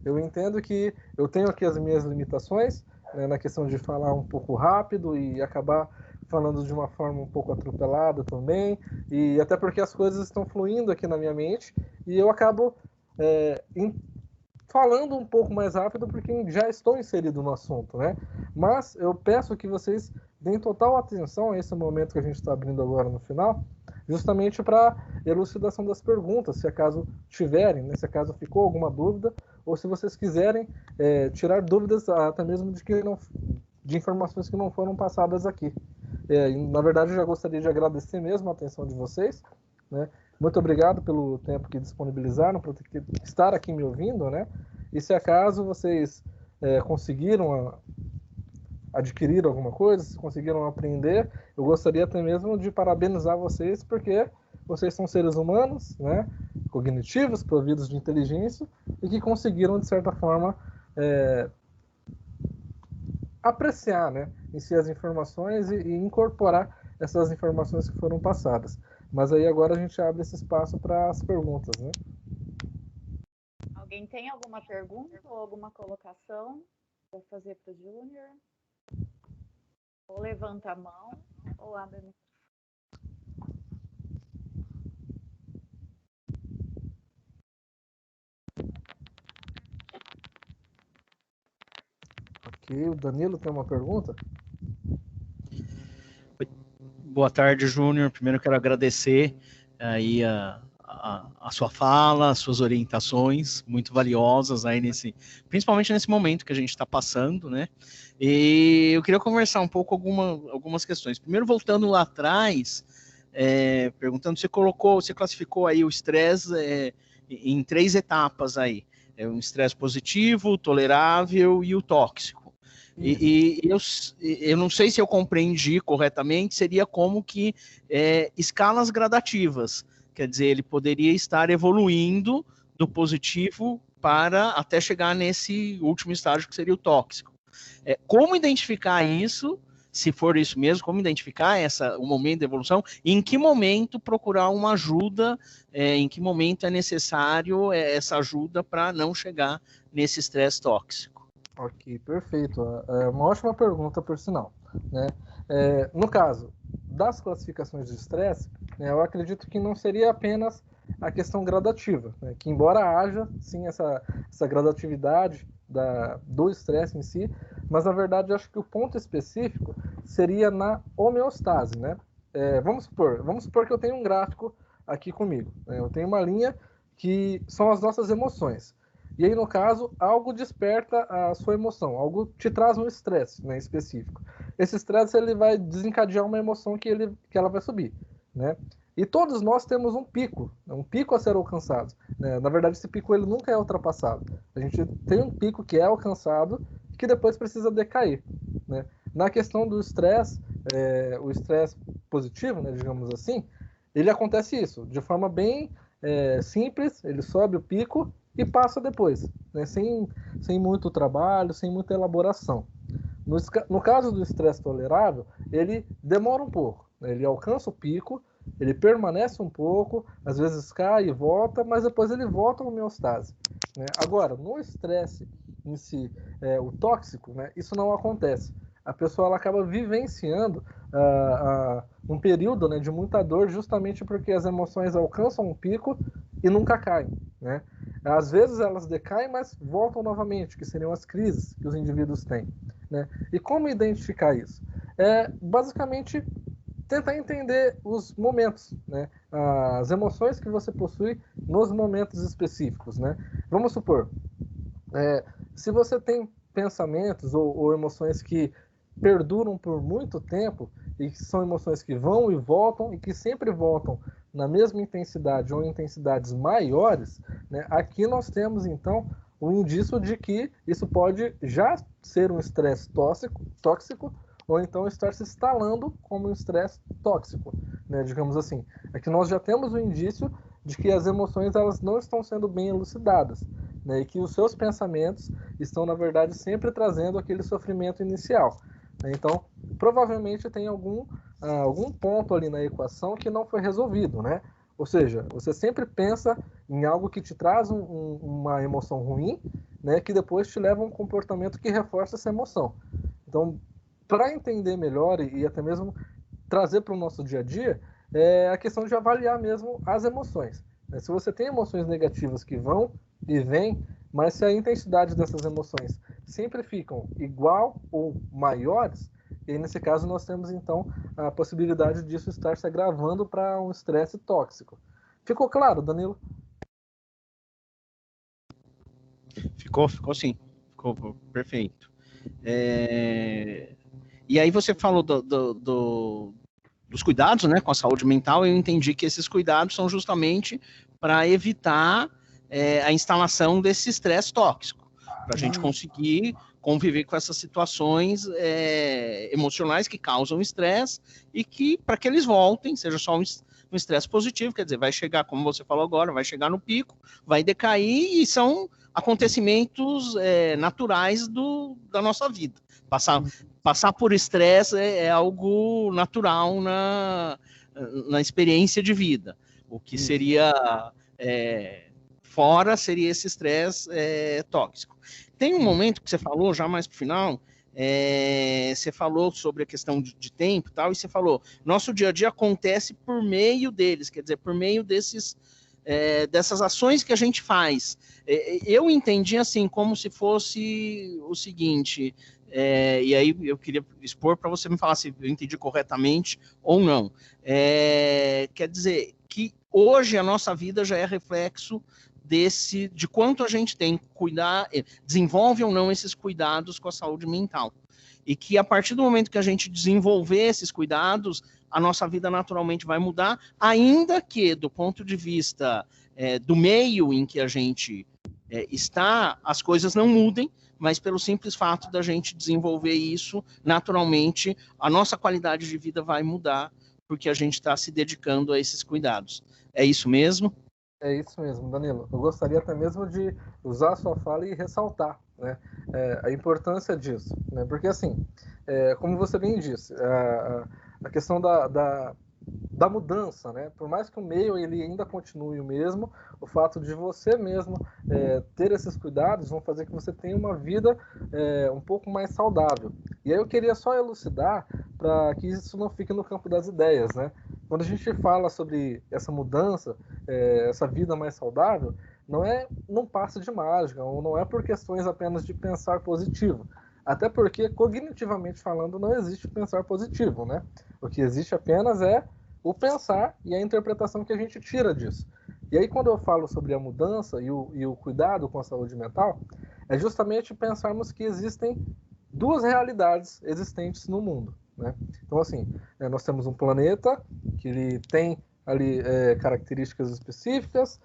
Eu entendo que eu tenho aqui as minhas limitações, né, na questão de falar um pouco rápido e acabar falando de uma forma um pouco atropelada também, e até porque as coisas estão fluindo aqui na minha mente, e eu acabo falando um pouco mais rápido porque já estou inserido no assunto, né? Mas eu peço que vocês deem total atenção a esse momento que a gente está abrindo agora no final, justamente para elucidação das perguntas, se acaso tiverem, né? Se acaso ficou alguma dúvida, ou se vocês quiserem tirar dúvidas até mesmo de informações que não foram passadas aqui. Na verdade, eu já gostaria de agradecer mesmo a atenção de vocês, né? Muito obrigado pelo tempo que disponibilizaram para estar aqui me ouvindo, né? E se acaso vocês conseguiram adquirir alguma coisa, se conseguiram aprender, eu gostaria até mesmo de parabenizar vocês, porque vocês são seres humanos, né? Cognitivos, providos de inteligência, e que conseguiram, de certa forma, apreciar, né, em si as informações e incorporar essas informações que foram passadas. Mas aí agora a gente abre esse espaço para as perguntas, né? Alguém tem alguma pergunta ou alguma colocação para fazer para o Júnior? Ou levanta a mão ou abre o microfone. Ok, o Danilo tem uma pergunta? Boa tarde, Júnior. Primeiro quero agradecer aí a sua fala, as suas orientações, muito valiosas aí principalmente nesse momento que a gente está passando, né? E eu queria conversar um pouco algumas questões. Primeiro, voltando lá atrás, perguntando, você classificou aí o estresse em 3 etapas aí. Um estresse positivo, tolerável e o tóxico. E eu não sei se eu compreendi corretamente, seria como que escalas gradativas, quer dizer, ele poderia estar evoluindo do positivo para até chegar nesse último estágio que seria o tóxico. Como identificar isso, se for isso mesmo, como identificar o momento de evolução, e em que momento procurar uma ajuda, em que momento é necessário essa ajuda para não chegar nesse estresse tóxico. Ok, perfeito. É uma ótima pergunta, por sinal, né? No caso das classificações de estresse, né, eu acredito que não seria apenas a questão gradativa, né, que embora haja, sim, essa gradatividade do estresse em si, mas na verdade eu acho que o ponto específico seria na homeostase, né? Vamos supor que eu tenho um gráfico aqui comigo, né? Eu tenho uma linha que são as nossas emoções. E aí, no caso, algo desperta a sua emoção, algo te traz um estresse, né, específico. Esse estresse ele vai desencadear uma emoção que ela vai subir, né? E todos nós temos um pico a ser alcançado, né? Na verdade, esse pico ele nunca é ultrapassado. A gente tem um pico que é alcançado e que depois precisa decair, né? Na questão do estresse, o estresse positivo, né, digamos assim, ele acontece isso de forma bem simples, ele sobe o pico e passa depois, né? Sem muito trabalho, sem muita elaboração. No caso do estresse tolerável, ele demora um pouco, né? Ele alcança o pico, ele permanece um pouco, às vezes cai e volta, mas depois ele volta à homeostase, né? Agora, no estresse em si, o tóxico, né, isso não acontece. A pessoa ela acaba vivenciando um período, né, de muita dor, justamente porque as emoções alcançam um pico e nunca caem, né? Às vezes elas decaem, mas voltam novamente, que seriam as crises que os indivíduos têm, né? E como identificar isso? Basicamente tentar entender os momentos, né? As emoções que você possui nos momentos específicos, né? Vamos supor, se você tem pensamentos ou emoções que perduram por muito tempo e que são emoções que vão e voltam e que sempre voltam na mesma intensidade ou intensidades maiores, né, aqui nós temos então um indício de que isso pode já ser um estresse tóxico ou então estar se instalando como um estresse tóxico, né, digamos assim. Aqui nós já temos um indício de que as emoções elas não estão sendo bem elucidadas, né, e que os seus pensamentos estão, na verdade, sempre trazendo aquele sofrimento inicial. Então, provavelmente tem algum ponto ali na equação que não foi resolvido, né? Ou seja, você sempre pensa em algo que te traz uma emoção ruim, né, que depois te leva a um comportamento que reforça essa emoção. Então, para entender melhor e até mesmo trazer para o nosso dia a dia, é a questão de avaliar mesmo as emoções. Se você tem emoções negativas que vão e vêm, mas se a intensidade dessas emoções sempre ficam igual ou maiores, e aí, nesse caso, nós temos, então, a possibilidade disso estar se agravando para um estresse tóxico. Ficou claro, Danilo? Ficou sim. Ficou perfeito. E aí você falou dos cuidados, né, com a saúde mental. Eu entendi que esses cuidados são justamente para evitar a instalação desse estresse tóxico, para a gente conseguir conviver com essas situações emocionais que causam estresse e que, para que eles voltem, seja só um estresse positivo, quer dizer, vai chegar, como você falou agora, vai chegar no pico, vai decair, e são acontecimentos naturais da nossa vida. Passar por estresse é algo natural na experiência de vida. O que seria fora seria esse estresse tóxico. Tem um momento que você falou, já mais para o final, você falou sobre a questão de tempo e tal, e você falou, nosso dia a dia acontece por meio deles, quer dizer, por meio dessas ações que a gente faz. Eu entendi assim, como se fosse o seguinte, e aí eu queria expor para você me falar se eu entendi corretamente ou não. Quer dizer, que hoje a nossa vida já é reflexo de quanto a gente tem que cuidar, desenvolve ou não esses cuidados com a saúde mental. E que a partir do momento que a gente desenvolver esses cuidados, a nossa vida naturalmente vai mudar, ainda que do ponto de vista do meio em que a gente está, as coisas não mudem, mas pelo simples fato da gente desenvolver isso, naturalmente, a nossa qualidade de vida vai mudar, porque a gente está se dedicando a esses cuidados. É isso mesmo? É isso mesmo, Danilo. Eu gostaria até mesmo de usar a sua fala e ressaltar, né, a importância disso, né, porque assim, como você bem disse, a questão da mudança, né, por mais que o meio ele ainda continue o mesmo, o fato de você mesmo ter esses cuidados vão fazer que você tenha uma vida um pouco mais saudável. E aí eu queria só elucidar para que isso não fique no campo das ideias, né? Quando a gente fala sobre essa mudança, essa vida mais saudável, não passa de mágica, ou não é por questões apenas de pensar positivo. Até porque, cognitivamente falando, não existe pensar positivo, né? O que existe apenas é o pensar e a interpretação que a gente tira disso. E aí, quando eu falo sobre a mudança e o cuidado com a saúde mental, é justamente pensarmos que existem duas realidades existentes no mundo, né? Então, assim, nós temos um planeta que ele tem ali características específicas,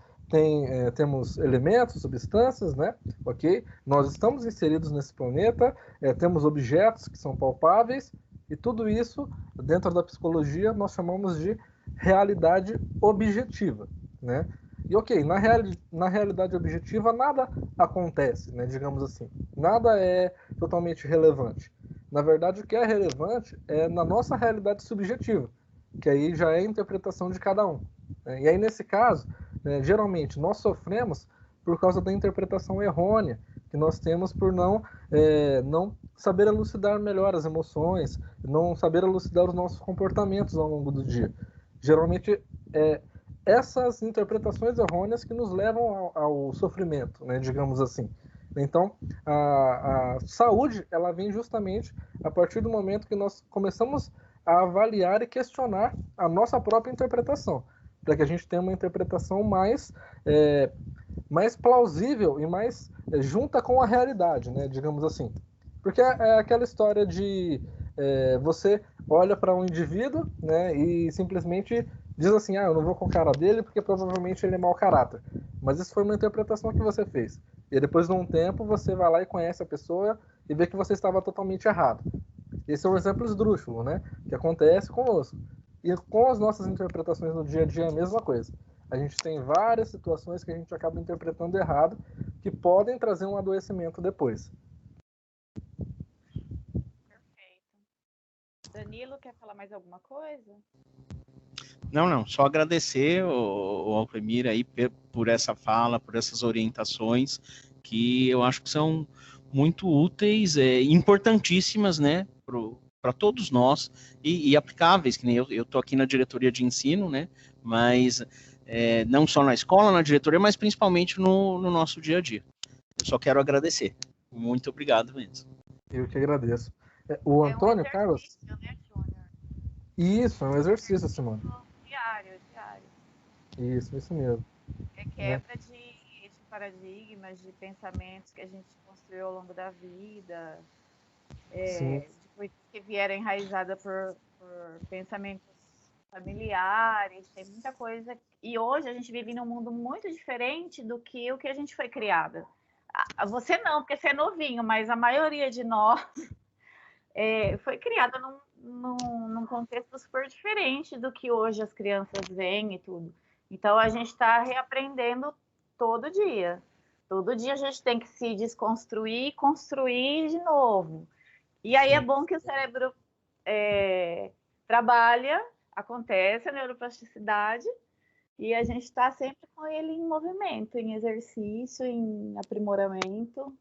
temos elementos, substâncias, né? Ok? Nós estamos inseridos nesse planeta, temos objetos que são palpáveis, e tudo isso, dentro da psicologia, nós chamamos de realidade objetiva, né? E ok, na realidade objetiva nada acontece, né? Digamos assim. Nada é totalmente relevante. Na verdade, o que é relevante é na nossa realidade subjetiva, que aí já é a interpretação de cada um. E aí, nesse caso, geralmente nós sofremos por causa da interpretação errônea que nós temos por não saber elucidar melhor as emoções, não saber elucidar os nossos comportamentos ao longo do dia. Geralmente, essas interpretações errôneas que nos levam ao sofrimento, né, digamos assim. Então, a saúde, ela vem justamente a partir do momento que nós começamos a avaliar e questionar a nossa própria interpretação, para que a gente tenha uma interpretação mais plausível e mais junta com a realidade, né, digamos assim. Porque é aquela história de você olha para um indivíduo, né, e simplesmente diz assim, eu não vou com a cara dele porque provavelmente ele é mau caráter. Mas isso foi uma interpretação que você fez. E depois de um tempo você vai lá e conhece a pessoa e vê que você estava totalmente errado. Esse é um exemplo esdrúxulo, né, que acontece conosco. E com as nossas interpretações no dia a dia é a mesma coisa. A gente tem várias situações que a gente acaba interpretando errado, que podem trazer um adoecimento depois. Perfeito. Danilo, quer falar mais alguma coisa? Não, só agradecer o Alcemir aí por essa fala, por essas orientações, que eu acho que são muito úteis, importantíssimas, né, para todos nós e aplicáveis, que nem eu estou aqui na diretoria de ensino, né, mas não só na escola, na diretoria, mas principalmente no nosso dia a dia. Eu só quero agradecer. Muito obrigado mesmo. Eu que agradeço. O Antônio Carlos... Né, Júnior? Isso, é um exercício, Simone. Diário. Isso mesmo. É quebra de paradigmas, de pensamentos que a gente construiu ao longo da vida, de coisas que vieram enraizadas por pensamentos familiares, tem muita coisa. E hoje a gente vive num mundo muito diferente do que o que a gente foi criada. Você não, porque você é novinho, mas a maioria de nós foi criada num contexto super diferente do que hoje as crianças veem e tudo. Então a gente está reaprendendo todo dia. Todo dia a gente tem que se desconstruir e construir de novo. E aí é bom que o cérebro trabalha, acontece a neuroplasticidade, e a gente está sempre com ele em movimento, em exercício, em aprimoramento.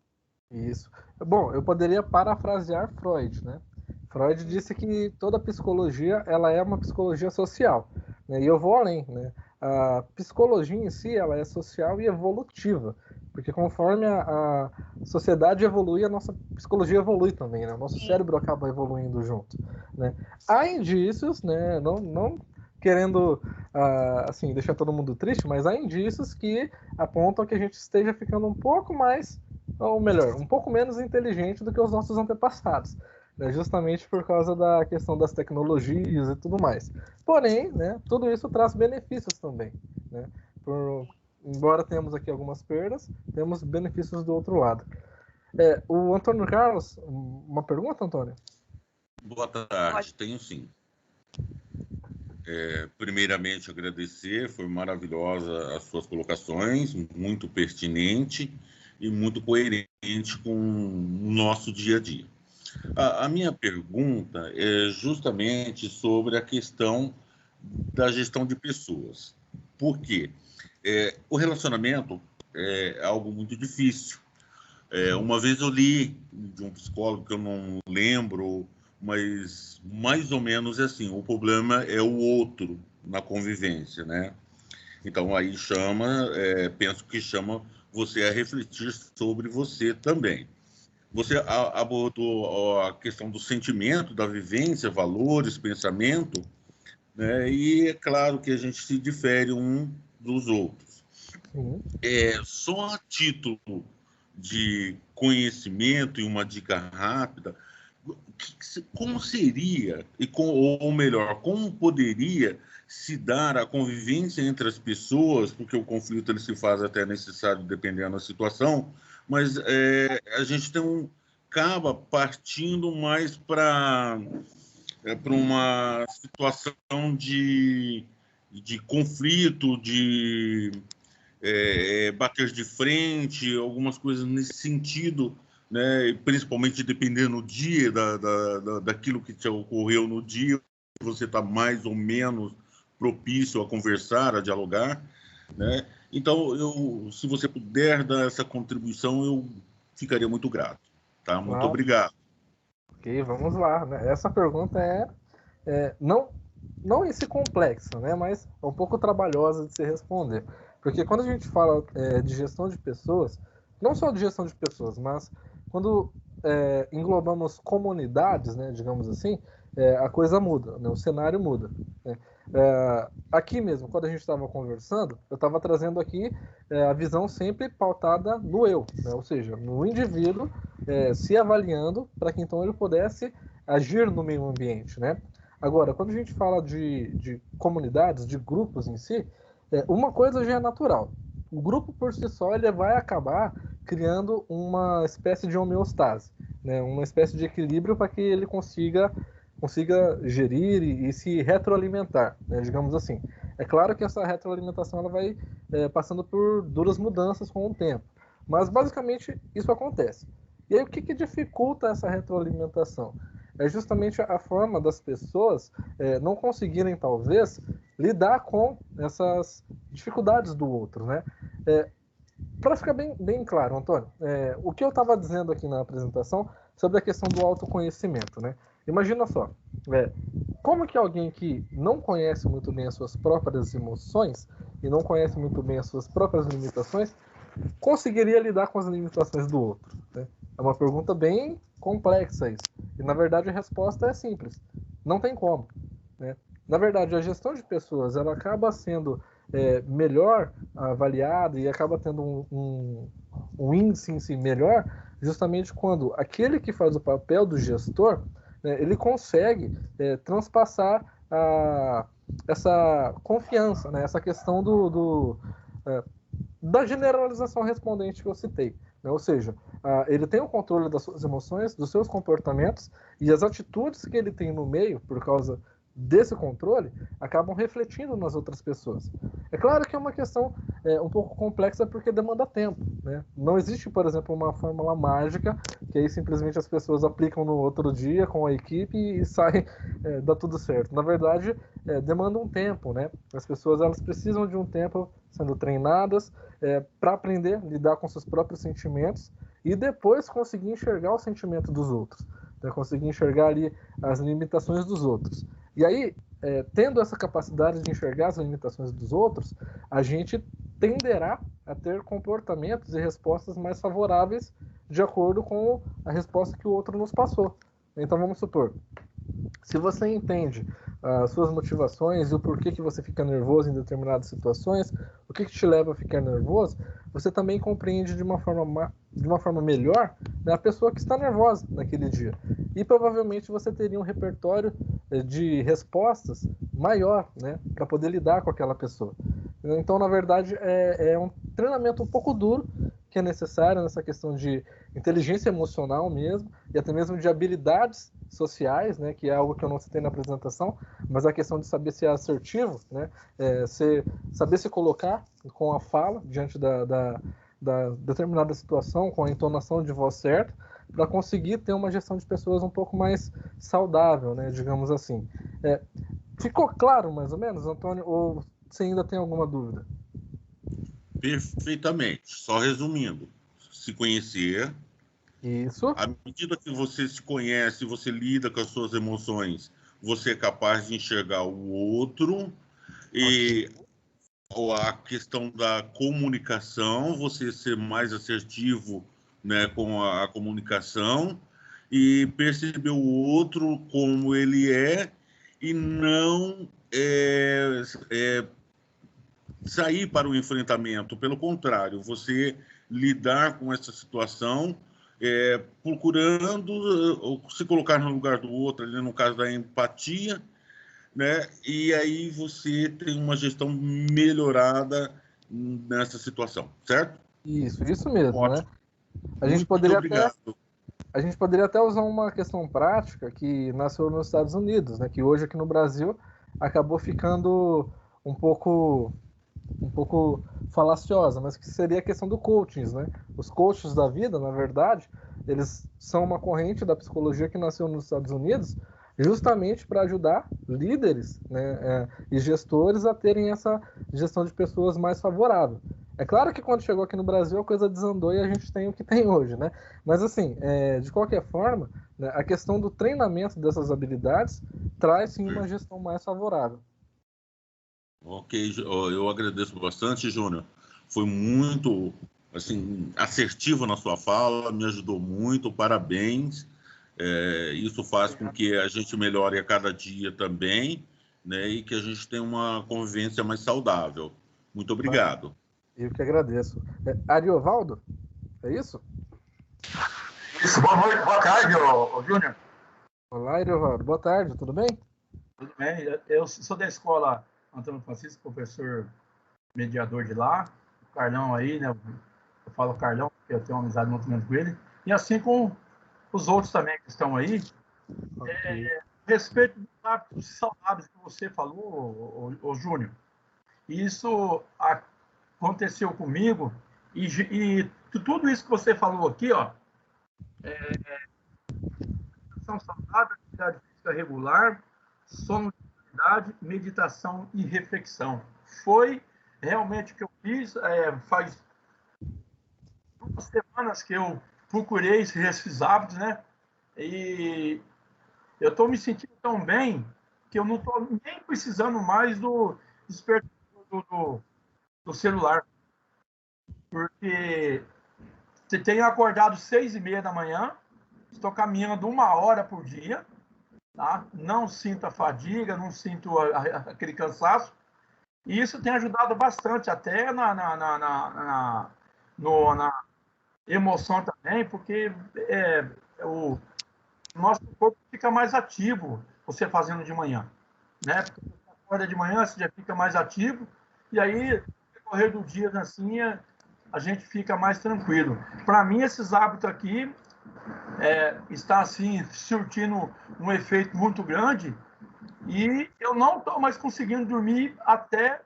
Isso. Bom, eu poderia parafrasear Freud, né? Freud disse que toda psicologia ela é uma psicologia social, né? E eu vou além, né? A psicologia em si ela é social e evolutiva, porque conforme a sociedade evolui, a nossa psicologia evolui também, né? O nosso cérebro acaba evoluindo junto, né? Há indícios, né? Não querendo assim deixar todo mundo triste, mas há indícios que apontam que a gente esteja ficando um pouco mais, ou melhor, um pouco menos inteligente do que os nossos antepassados, né? Justamente por causa da questão das tecnologias e tudo mais. Porém, né, tudo isso traz benefícios também, né? Embora tenhamos aqui algumas perdas, temos benefícios do outro lado. O Antônio Carlos, uma pergunta, Antônio? Boa tarde, tenho sim. Primeiramente, agradecer, foi maravilhosa as suas colocações, muito pertinente e muito coerente com o nosso dia a dia. A minha pergunta é justamente sobre a questão da gestão de pessoas. Por quê? O relacionamento é algo muito difícil. Uma vez eu li de um psicólogo que eu não lembro, mas mais ou menos assim, o problema é o outro na convivência, né? Então aí penso que chama você a refletir sobre você também. Você abordou a questão do sentimento, da vivência, valores, pensamento, né? E é claro que a gente se difere um dos outros. Só a título de conhecimento e uma dica rápida, como seria, ou melhor, como poderia se dar a convivência entre as pessoas, porque o conflito ele se faz até necessário dependendo da situação, mas a gente acaba partindo mais para uma situação de conflito, de bater de frente, algumas coisas nesse sentido, né? Principalmente dependendo do dia, daquilo que te ocorreu no dia, você está mais ou menos propício a conversar, a dialogar, né? Então, se você puder dar essa contribuição, eu ficaria muito grato, tá? Muito obrigado. Ok, vamos lá, né? Essa pergunta não esse complexo, né? Mas é um pouco trabalhosa de se responder. Porque quando a gente fala de gestão de pessoas, não só de gestão de pessoas, mas quando englobamos comunidades, né, digamos assim, a coisa muda, né, o cenário muda, né? Aqui mesmo, quando a gente estava conversando, eu estava trazendo aqui a visão sempre pautada no eu, né? Ou seja, no indivíduo se avaliando para que então ele pudesse agir no meio ambiente, né? Agora, quando a gente fala de comunidades, de grupos em si, uma coisa já é natural. O grupo por si só ele vai acabar criando uma espécie de homeostase, né? Uma espécie de equilíbrio para que ele consiga gerir e se retroalimentar, né? Digamos assim. É claro que essa retroalimentação ela vai passando por duras mudanças com o tempo, mas basicamente isso acontece. E aí o que dificulta essa retroalimentação? É justamente a forma das pessoas não conseguirem, talvez, lidar com essas dificuldades do outro, né? para ficar bem claro, Antônio, o que eu estava dizendo aqui na apresentação sobre a questão do autoconhecimento, né? Imagina só, como que alguém que não conhece muito bem as suas próprias emoções e não conhece muito bem as suas próprias limitações conseguiria lidar com as limitações do outro, né? É uma pergunta bem complexa isso. E, na verdade, a resposta é simples. Não tem como, né? Na verdade, a gestão de pessoas ela acaba sendo melhor avaliada e acaba tendo um índice em si melhor justamente quando aquele que faz o papel do gestor, né, ele consegue transpassar essa confiança, né, essa questão da generalização respondente que eu citei, né? Ou seja, ele tem o controle das suas emoções, dos seus comportamentos e as atitudes que ele tem no meio, por causa desse controle, acabam refletindo nas outras pessoas. É claro que é uma questão um pouco complexa porque demanda tempo, né? Não existe, por exemplo, uma fórmula mágica que aí simplesmente as pessoas aplicam no outro dia com a equipe e sai, dá tudo certo. Na verdade, demanda um tempo, né? As pessoas elas precisam de um tempo sendo treinadas para aprender a lidar com seus próprios sentimentos e depois conseguir enxergar o sentimento dos outros, né? Conseguir enxergar ali as limitações dos outros. E aí, tendo essa capacidade de enxergar as limitações dos outros, a gente tenderá a ter comportamentos e respostas mais favoráveis de acordo com a resposta que o outro nos passou. Então, vamos supor, se você entende as suas motivações e o porquê que você fica nervoso em determinadas situações, o que te leva a ficar nervoso, você também compreende de uma forma melhor, né, a pessoa que está nervosa naquele dia. E provavelmente você teria um repertório de respostas maior, né, para poder lidar com aquela pessoa. Então, na verdade, é um treinamento um pouco duro que é necessário nessa questão de inteligência emocional mesmo, e até mesmo de habilidades sociais, né, que é algo que eu não citei na apresentação, mas a questão de saber ser assertivo, né, saber se colocar com a fala diante da determinada situação, com a entonação de voz certa, para conseguir ter uma gestão de pessoas um pouco mais saudável, né, digamos assim. Ficou claro, mais ou menos, Antônio, ou você ainda tem alguma dúvida? Perfeitamente. Só resumindo, se conhecer. Isso. À medida que você se conhece, você lida com as suas emoções, você é capaz de enxergar o outro. E a questão da comunicação, você ser mais assertivo, né, com a comunicação e perceber o outro como ele é e não sair para o enfrentamento. Pelo contrário, você lidar com essa situação procurando se colocar no lugar do outro, ali no caso da empatia, né? E aí você tem uma gestão melhorada nessa situação, certo? Isso mesmo, Ótimo. né? A gente poderia até usar uma questão prática que nasceu nos Estados Unidos, né? Que hoje aqui no Brasil acabou ficando um pouco falaciosa, mas que seria a questão do coaching, né? Os coaches da vida, na verdade, eles são uma corrente da psicologia que nasceu nos Estados Unidos justamente para ajudar líderes, né, e gestores a terem essa gestão de pessoas mais favorável. É claro que quando chegou aqui no Brasil a coisa desandou e a gente tem o que tem hoje, né? Mas assim, de qualquer forma, né, a questão do treinamento dessas habilidades traz sim uma gestão mais favorável. Ok, eu agradeço bastante, Júnior. Foi muito assim, assertivo na sua fala, me ajudou muito, parabéns. Isso faz com que a gente melhore a cada dia também, né, e que a gente tenha uma convivência mais saudável. Muito obrigado. Eu que agradeço. Ariovaldo, é isso? Isso, boa noite, boa tarde, Júnior. Olá, Ariovaldo, boa tarde, tudo bem? Tudo bem, eu sou da escola Antônio Francisco, professor mediador de lá, o Carlão aí, né, eu falo Carlão, porque eu tenho uma amizade muito grande com ele, e assim com os outros também que estão aí. Okay. Respeito dos hábitos saudáveis que você falou, o Júnior, isso aconteceu comigo, e tudo isso que você falou aqui, ó, alimentação saudável, atividade física regular, sono de qualidade, meditação e reflexão. Foi realmente o que eu fiz faz algumas semanas que eu procurei esses hábitos, né? E eu estou me sentindo tão bem que eu não estou nem precisando mais do despertador do celular. Porque você tem acordado 6h30 da manhã, estou caminhando 1 hora por dia, tá? Não sinto a fadiga, não sinto aquele cansaço. E isso tem ajudado bastante até na emoção também, porque o nosso corpo fica mais ativo você fazendo de manhã, né? Porque você acorda de manhã, você já fica mais ativo, e aí, no decorrer do dia, assim, a gente fica mais tranquilo. Para mim, esses hábitos aqui está assim surtindo um efeito muito grande, e eu não estou mais conseguindo dormir até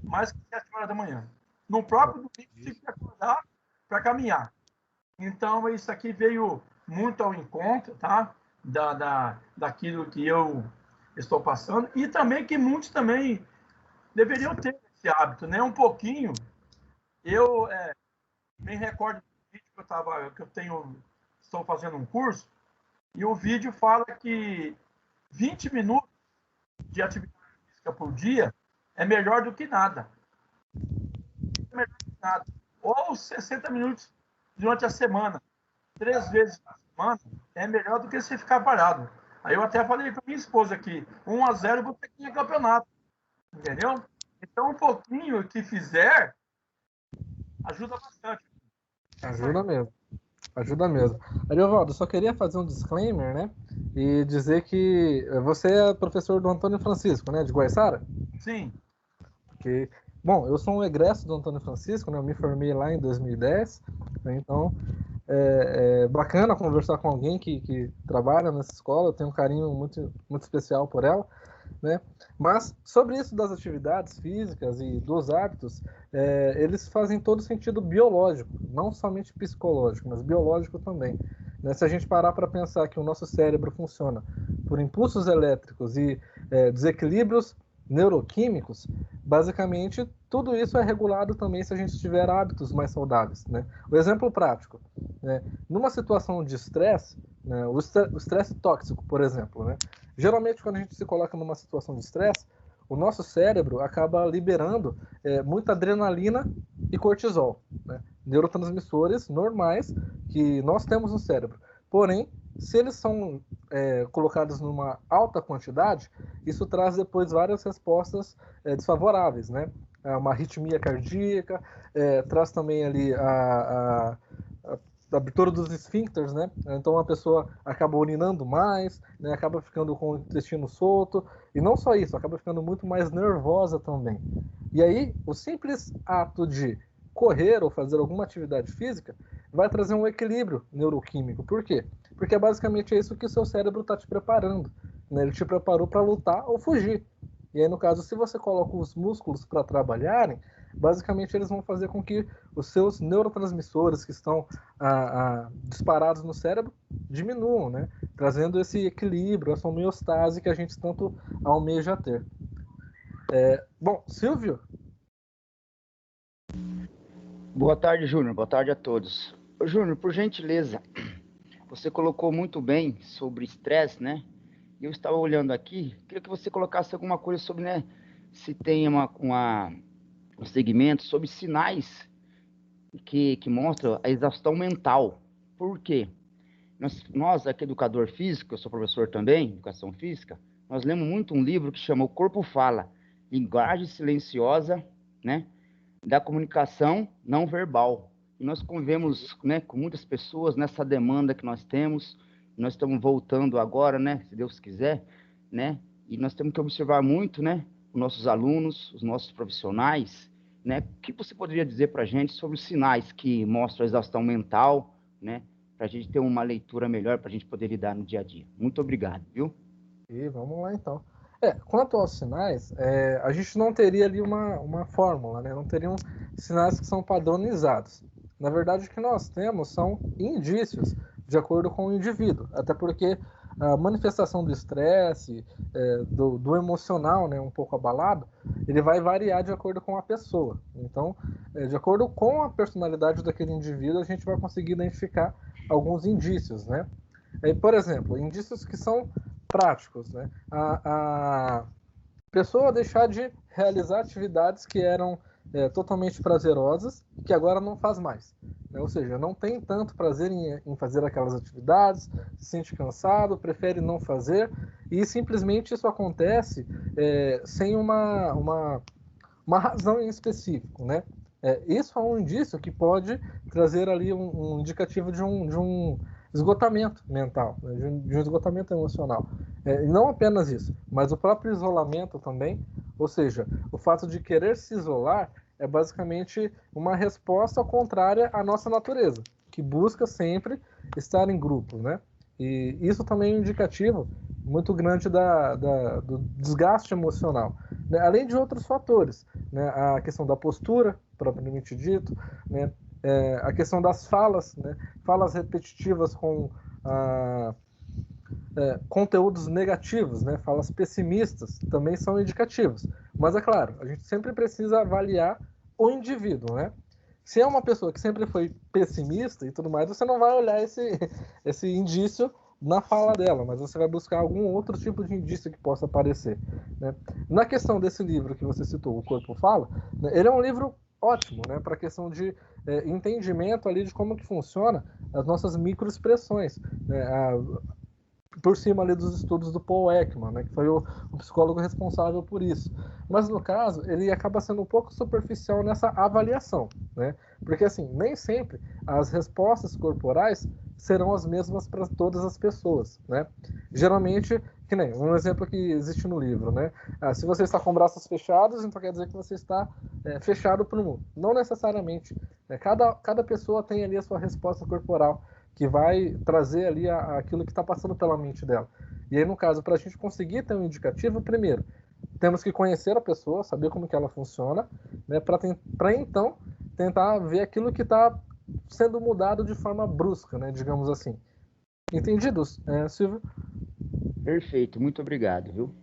mais que 7 horas da manhã. No próprio domingo, eu tive que acordar para caminhar. Então, isso aqui veio muito ao encontro, tá? Daquilo que eu estou passando, e também que muitos também deveriam ter esse hábito, né? Um pouquinho. Eu me recordo do vídeo que estou fazendo um curso, e o vídeo fala que 20 minutos de atividade física por dia é melhor do que nada. É melhor do que nada. Ou 60 minutos durante a semana, 3 vezes na semana, é melhor do que você ficar parado. Aí eu até falei com a minha esposa aqui, 1-0 você ganha campeonato. Entendeu? Então, um pouquinho que fizer, ajuda bastante. Ajuda mesmo. Ajuda mesmo. Ariovaldo, só queria fazer um disclaimer, né? E dizer que você é professor do Antônio Francisco, né? De Guaiçara? Sim. Porque, bom, eu sou um egresso do Antônio Francisco, né? Eu me formei lá em 2010, né? Então é bacana conversar com alguém que trabalha nessa escola. Eu tenho um carinho muito, muito especial por ela, né? Mas sobre isso das atividades físicas e dos hábitos, eles fazem todo sentido biológico, não somente psicológico, mas biológico também, né? Se a gente parar para pensar que o nosso cérebro funciona por impulsos elétricos e desequilíbrios neuroquímicos, basicamente tudo isso é regulado também se a gente tiver hábitos mais saudáveis, né? O exemplo prático, né? Numa situação de estresse, né? O estresse tóxico, por exemplo, né? Geralmente, quando a gente se coloca numa situação de estresse, o nosso cérebro acaba liberando muita adrenalina e cortisol, né? Neurotransmissores normais que nós temos no cérebro. Porém, se eles são colocados numa alta quantidade, isso traz depois várias respostas desfavoráveis, né? Uma arritmia cardíaca, traz também ali a abertura dos esfíncteres, né? Então a pessoa acaba urinando mais, né? Acaba ficando com o intestino solto, e não só isso, acaba ficando muito mais nervosa também. E aí, o simples ato de correr ou fazer alguma atividade física vai trazer um equilíbrio neuroquímico. Por quê? Porque basicamente é isso que o seu cérebro está te preparando, né? Ele te preparou para lutar ou fugir. E aí, no caso, se você coloca os músculos para trabalharem, basicamente eles vão fazer com que os seus neurotransmissores que estão disparados no cérebro diminuam, né? Trazendo esse equilíbrio, essa homeostase que a gente tanto almeja ter. Bom, Silvio? Boa tarde, Júnior. Boa tarde a todos. Júnior, por gentileza, você colocou muito bem sobre estresse, né? Eu estava olhando aqui, queria que você colocasse alguma coisa sobre, né? Se tem um segmento sobre sinais que mostram a exaustão mental. Por quê? Nós aqui, educador físico, eu sou professor também, educação física, nós lemos muito um livro que chama O Corpo Fala, Linguagem Silenciosa, né, da comunicação não verbal. E nós convivemos, né, com muitas pessoas nessa demanda que nós temos. Nós estamos voltando agora, né, se Deus quiser, né, e nós temos que observar muito, né, os nossos alunos, os nossos profissionais, né. O que você poderia dizer para a gente sobre os sinais que mostram a exaustão mental, né, para a gente ter uma leitura melhor, para a gente poder lidar no dia a dia? Muito obrigado, viu? E vamos lá, então. Quanto aos sinais, a gente não teria ali uma fórmula, né? Não teriam sinais que são padronizados. Na verdade, o que nós temos são indícios de acordo com o indivíduo, até porque a manifestação do estresse, do emocional, né, um pouco abalado, ele vai variar de acordo com a pessoa. Então, de acordo com a personalidade daquele indivíduo, a gente vai conseguir identificar alguns indícios, né? Por exemplo, indícios que são práticos, né? A pessoa deixar de realizar atividades que eram totalmente prazerosas, que agora não faz mais. Né? Ou seja, não tem tanto prazer em fazer aquelas atividades, se sente cansado, prefere não fazer, e simplesmente isso acontece sem uma razão em específico, né? Isso é um indício que pode trazer ali um indicativo de um esgotamento mental, né? de um esgotamento emocional. E não apenas isso, mas o próprio isolamento também, ou seja, o fato de querer se isolar é basicamente uma resposta contrária à nossa natureza, que busca sempre estar em grupo, né? E isso também é um indicativo muito grande do desgaste emocional, né? Além de outros fatores, né? A questão da postura, propriamente dito, né? A questão das falas, né? Falas repetitivas com conteúdos negativos, né? Falas pessimistas, também são indicativos. Mas é claro, a gente sempre precisa avaliar o indivíduo, né? Se é uma pessoa que sempre foi pessimista e tudo mais, você não vai olhar esse indício na fala dela, mas você vai buscar algum outro tipo de indício que possa aparecer, né? Na questão desse livro que você citou, O Corpo Fala, né, ele é um livro ótimo, né, para a questão de entendimento ali de como que funciona as nossas microexpressões, né, por cima ali dos estudos do Paul Ekman, né, que foi o psicólogo responsável por isso. Mas no caso, ele acaba sendo um pouco superficial nessa avaliação, né? Porque assim, nem sempre as respostas corporais serão as mesmas para todas as pessoas, né? Geralmente, que nem um exemplo que existe no livro, né? Se você está com braços fechados, então quer dizer que você está fechado para o mundo. Não necessariamente, né? Cada pessoa tem ali a sua resposta corporal, que vai trazer ali aquilo que está passando pela mente dela. E aí, no caso, para a gente conseguir ter um indicativo, primeiro, temos que conhecer a pessoa, saber como que ela funciona, né, para então tentar ver aquilo que está sendo mudado de forma brusca, né, digamos assim. Entendidos, Silvio? Perfeito, muito obrigado, viu?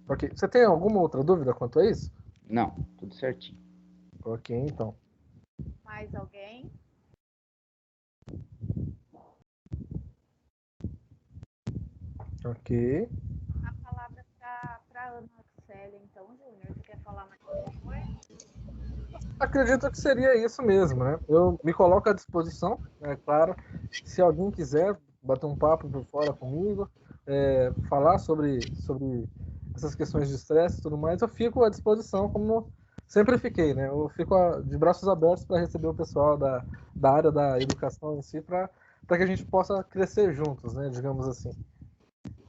Ok. Você tem alguma outra dúvida quanto a isso? Não, tudo certinho. Ok, então. Mais alguém? Ok. A palavra para Ana Célia, então, Júnior. Você quer falar mais alguma coisa? Acredito que seria isso mesmo, né? Eu me coloco à disposição, é claro, se alguém quiser bater um papo por fora comigo, falar sobre essas questões de estresse e tudo mais, eu fico à disposição, como sempre fiquei, né? Eu fico de braços abertos para receber o pessoal da área da educação em si, para que a gente possa crescer juntos, né? Digamos assim.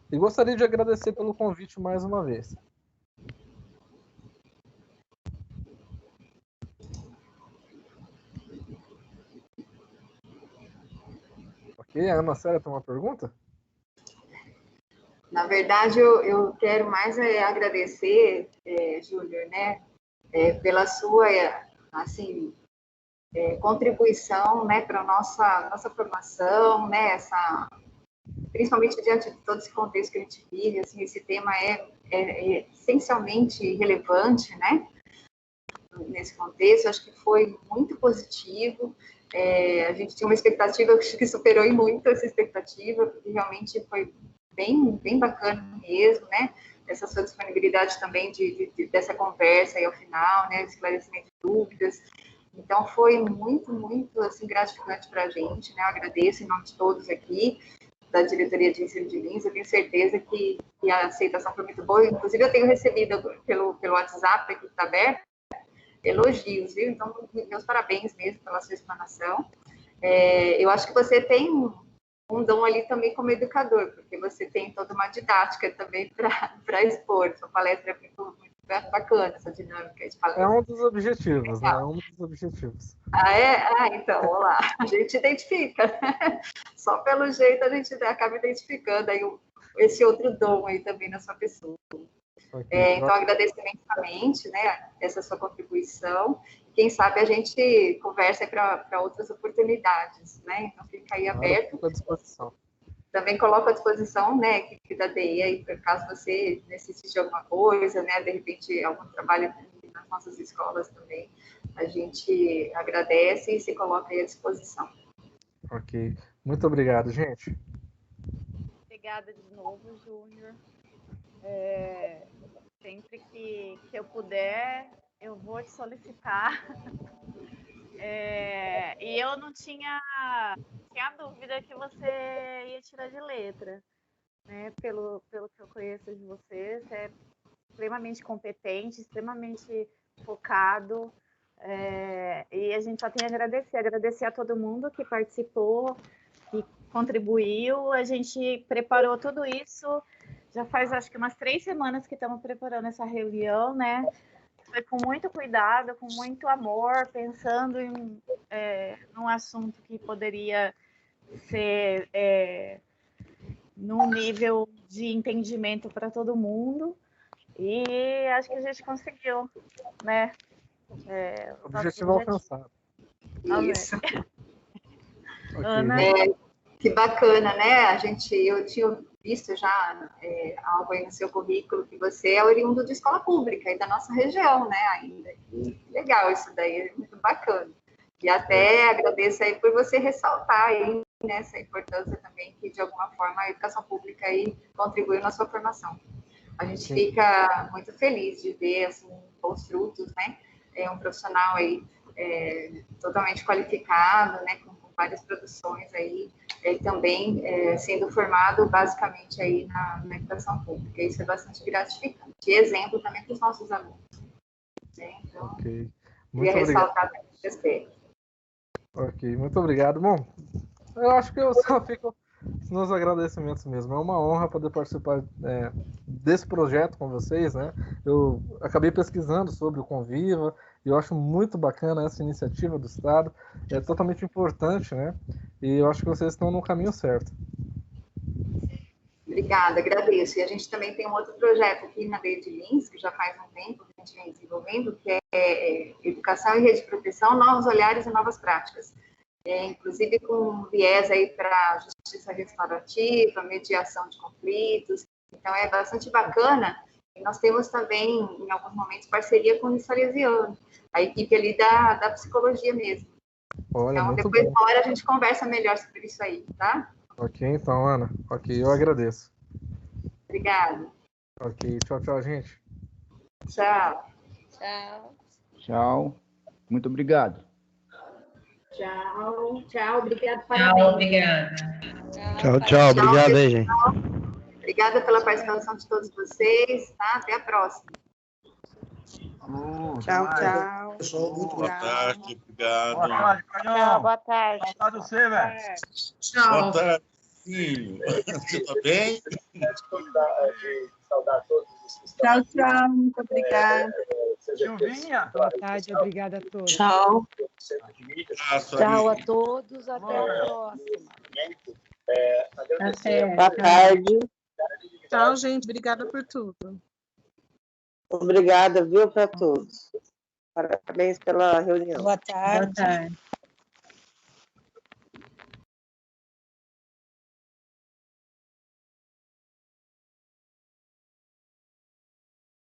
E gostaria de agradecer pelo convite mais uma vez. Ok, a Ana Célia tem uma pergunta? Na verdade, eu quero mais agradecer, Júnior, né, pela sua, assim, contribuição, né, para a nossa formação, né, principalmente diante de todo esse contexto que a gente vive, assim, esse tema é essencialmente relevante, né, nesse contexto. Acho que foi muito positivo. A gente tinha uma expectativa que superou e muito essa expectativa, porque realmente foi bem bacana mesmo, né? Essa sua disponibilidade também dessa conversa aí ao final, né? Esclarecimento de dúvidas. Então, foi muito, assim, gratificante para a gente, né? Eu agradeço em nome de todos aqui, da Diretoria de Ensino de Lins. Eu tenho certeza que a aceitação foi muito boa. Inclusive, eu tenho recebido pelo WhatsApp, aqui que está aberto, elogios, viu? Então, meus parabéns mesmo pela sua explanação. Eu acho que você tem um dom ali também como educador, porque você tem toda uma didática também para expor. Sua palestra é muito bacana, essa dinâmica de palestra. É um dos objetivos, né? É um dos objetivos. Então, olha lá, a gente identifica. Só pelo jeito a gente acaba identificando aí esse outro dom aí também na sua pessoa. Okay. Então, agradeço imensamente, né, essa sua contribuição. Quem sabe a gente conversa para outras oportunidades, né? Então, fica aí aberto. Fico à disposição. também coloco à disposição, né, a equipe da DI aí, caso você necessite de alguma coisa, né, de repente algum trabalho nas nossas escolas também, a gente agradece e se coloca aí à disposição. Ok. Muito obrigado, gente. Obrigada de novo, Júnior. Sempre que eu puder, eu vou te solicitar. E eu não tinha dúvida que você ia tirar de letra, né? Pelo que eu conheço de você, você é extremamente competente, extremamente focado. E a gente só tem a agradecer a todo mundo que participou, que contribuiu. A gente preparou tudo isso, já faz acho que umas 3 semanas que estamos preparando essa reunião, né? Foi com muito cuidado, com muito amor, pensando em num assunto que poderia ser num nível de entendimento para todo mundo. E acho que a gente conseguiu, né? Objetivo alcançado. Isso. Okay. Ana? Que bacana, né? Eu tinha visto já algo aí no seu currículo, que você é oriundo de escola pública e da nossa região, né, ainda. E legal isso daí, é muito bacana. E até agradeço aí por você ressaltar aí, né, essa importância também que, de alguma forma, a educação pública aí contribuiu na sua formação. A gente fica muito feliz de ver, assim, bons frutos, né? Um profissional aí totalmente qualificado, né, com várias produções aí, também sendo formado basicamente aí na educação pública. Isso é bastante gratificante. E exemplo também para os nossos alunos. Né? Então, queria ressaltar esse aspecto. Ok, muito obrigado. Bom, eu acho que eu só fico nos agradecimentos mesmo. É uma honra poder participar desse projeto com vocês, né? Eu acabei pesquisando sobre o Conviva e eu acho muito bacana essa iniciativa do Estado. É totalmente importante, né? E eu acho que vocês estão no caminho certo. Obrigada, agradeço. E a gente também tem um outro projeto aqui na Rede Lins, que já faz um tempo que a gente vem desenvolvendo, que é Educação e Rede de Proteção, Novos Olhares e Novas Práticas. Inclusive com viés aí para justiça restaurativa, mediação de conflitos. Então, é bastante bacana. E nós temos também, em alguns momentos, parceria com o Salesiano, a equipe ali da psicologia mesmo. Olha, então, muito depois bom. de uma hora a gente conversa melhor sobre isso aí, tá? Ok, então, Ana. Ok, eu agradeço. Obrigada. Ok, tchau, tchau, gente. Tchau. Tchau. Tchau. Muito obrigado. Tchau, tchau. Obrigada, parabéns. Tchau, obrigada. Tchau, tchau. Obrigado aí, gente. Obrigada pela participação de todos vocês, tá? Até a próxima. Tchau, tchau. Pessoal, muito boa tarde. Obrigado. Boa tarde, Carlão. Tchau, boa tarde. Saudade de você, velho. Boa tarde, filho. Você tá bem? Tchau, tchau. Muito obrigada. Silvinha. Boa tarde, obrigada a todos. Tchau. Tchau a todos, até a próxima. Boa tarde. Tchau, gente. Obrigada por tudo. Obrigada, viu, para todos. Parabéns pela reunião. Boa tarde. Boa tarde.